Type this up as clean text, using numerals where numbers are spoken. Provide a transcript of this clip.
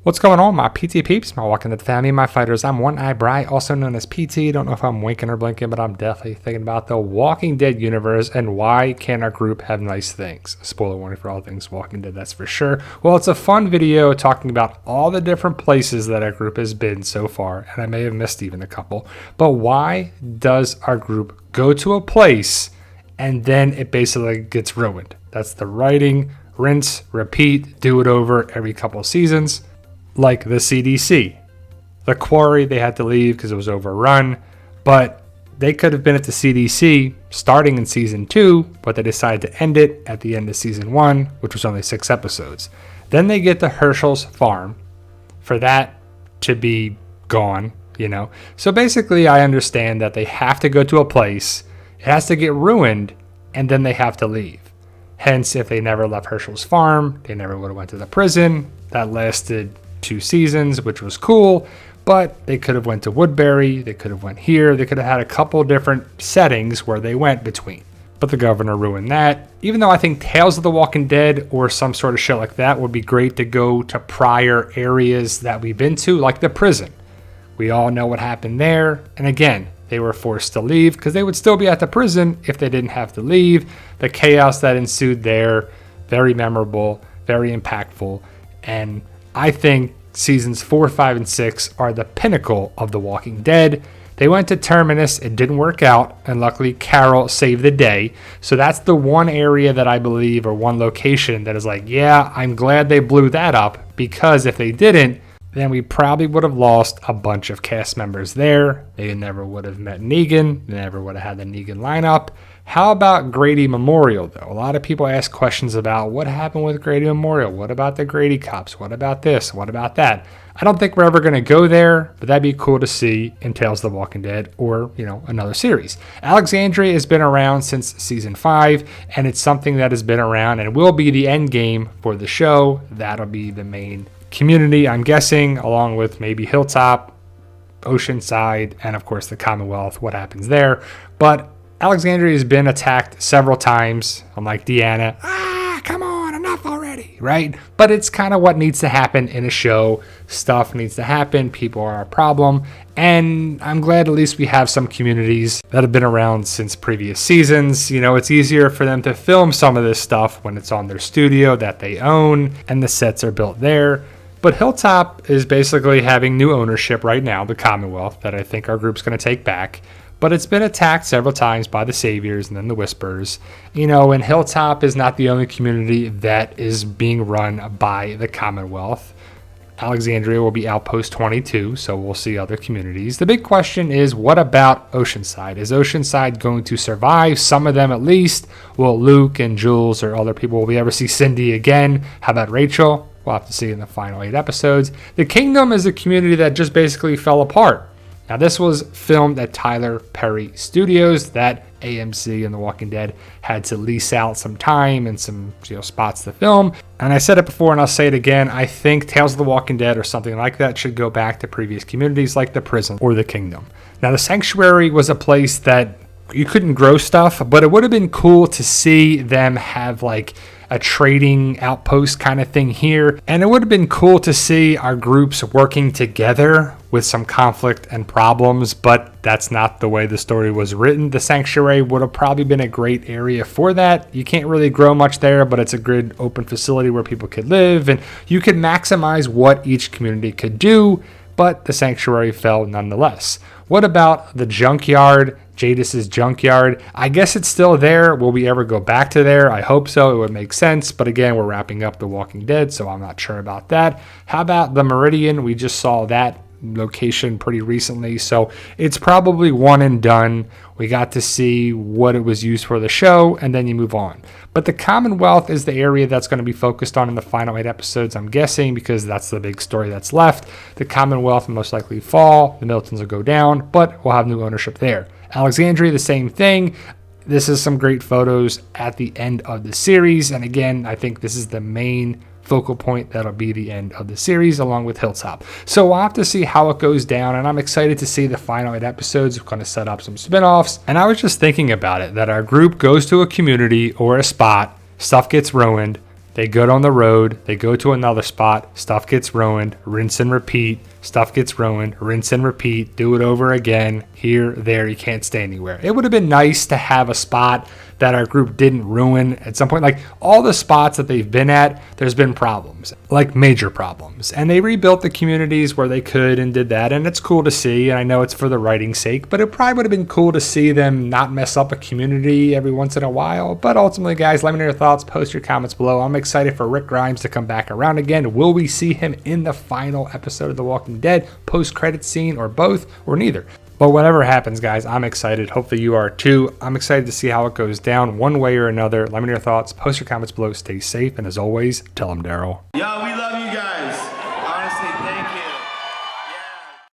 What's going on, my PT peeps, my Walking Dead family, my fighters? I'm One Eye Bry, also known as PT. Don't know if I'm winking or blinking, but I'm definitely thinking about the Walking Dead universe and why can't our group have nice things? Spoiler warning for all things Walking Dead, that's for sure. Well, it's a fun video talking about all the different places that our group has been so far, and I may have missed even a couple. But why does our group go to a place and then it basically gets ruined? That's the writing, rinse, repeat, do it over every couple of seasons. Like the CDC. The quarry, they had to leave because it was overrun, but they could have been at the CDC starting in season 2, but they decided to end it at the end of season 1, which was only 6 episodes. Then they get to Herschel's farm for that to be gone, you know. So basically, I understand that they have to go to a place, it has to get ruined, and then they have to leave. Hence, if they never left Herschel's farm, they never would have went to the prison. That lasted 2 seasons, which was cool, but they could have went to Woodbury, they could have went here, they could have had a couple different settings where they went between. But the governor ruined that. Even though I think Tales of the Walking Dead or some sort of shit like that would be great to go to prior areas that we've been to, like the prison. We all know what happened there, and again, they were forced to leave because they would still be at the prison if they didn't have to leave. The chaos that ensued there, very memorable, very impactful, and I think seasons 4, 5, and 6 are the pinnacle of The Walking Dead. They went to Terminus, it didn't work out, and luckily Carol saved the day. So that's the one area that I believe, or one location that is like, yeah, I'm glad they blew that up, because if they didn't, then we probably would have lost a bunch of cast members there. They never would have met Negan, they never would have had the Negan lineup. How about Grady Memorial, though? A lot of people ask questions about what happened with Grady Memorial. What about the Grady cops? What about this? What about that? I don't think we're ever going to go there, but that'd be cool to see in Tales of the Walking Dead or, you know, another series. Alexandria has been around since season 5, and it's something that has been around and will be the end game for the show. That'll be the main community, I'm guessing, along with maybe Hilltop, Oceanside, and of course the Commonwealth, what happens there. But Alexandria has been attacked several times. I'm like, Deanna, come on, enough already, right? But it's kind of what needs to happen in a show. Stuff needs to happen. People are a problem. And I'm glad at least we have some communities that have been around since previous seasons. You know, it's easier for them to film some of this stuff when it's on their studio that they own and the sets are built there. But Hilltop is basically having new ownership right now, the Commonwealth, that I think our group's going to take back. But it's been attacked several times by the Saviors and then the Whispers. You know, and Hilltop is not the only community that is being run by the Commonwealth. Alexandria will be Outpost 22, so we'll see other communities. The big question is, what about Oceanside? Is Oceanside going to survive? Some of them at least. Will Luke and Jules or other people, will we ever see Cindy again? How about Rachel? We'll have to see in the final 8 episodes. The Kingdom is a community that just basically fell apart. Now, this was filmed at Tyler Perry Studios that AMC and The Walking Dead had to lease out some time and some spots to film. And I said it before and I'll say it again. I think Tales of the Walking Dead or something like that should go back to previous communities like the prison or the Kingdom. Now, the Sanctuary was a place that you couldn't grow stuff, but it would have been cool to see them have like a trading outpost kind of thing here. And it would have been cool to see our groups working together with some conflict and problems, but that's not the way the story was written. The Sanctuary would have probably been a great area for that. You can't really grow much there, but it's a good open facility where people could live and you could maximize what each community could do, but the Sanctuary fell nonetheless. What about the junkyard? Jadis's junkyard. I guess it's still there. Will we ever go back to there? I hope so. It would make sense. But again, we're wrapping up The Walking Dead, so I'm not sure about that. How about the Meridian? We just saw that location pretty recently, so it's probably one and done. We got to see what it was used for the show, and then you move on. But the Commonwealth is the area that's going to be focused on in the final 8 episodes, I'm guessing, because that's the big story that's left. The Commonwealth will most likely fall, the Miltons will go down, but we'll have new ownership there. Alexandria, the same thing. This is some great photos at the end of the series, and again, I think this is the main focal point that'll be the end of the series along with Hilltop. So we'll have to see how it goes down, and I'm excited to see the final 8 episodes. We're going to set up some spin-offs, and I was just thinking about it, that our group goes to a community or a spot, stuff gets ruined, They go down the road, they go to another spot, stuff gets ruined, rinse and repeat, stuff gets ruined, rinse and repeat, do it over again, here, there, you can't stay anywhere. It would have been nice to have a spot that our group didn't ruin at some point. Like all the spots that they've been at, there's been problems, like major problems. And they rebuilt the communities where they could and did that. And it's cool to see. And I know it's for the writing's sake, but it probably would have been cool to see them not mess up a community every once in a while. But ultimately, guys, let me know your thoughts. Post your comments below. I'm excited for Rick Grimes to come back around again. Will we see him in the final episode of The Walking Dead, post-credit scene, or both, or neither? But whatever happens, guys, I'm excited. Hopefully you are too. I'm excited to see how it goes down one way or another. Let me know your thoughts. Post your comments below. Stay safe. And as always, tell them Daryl. Yo, we love you.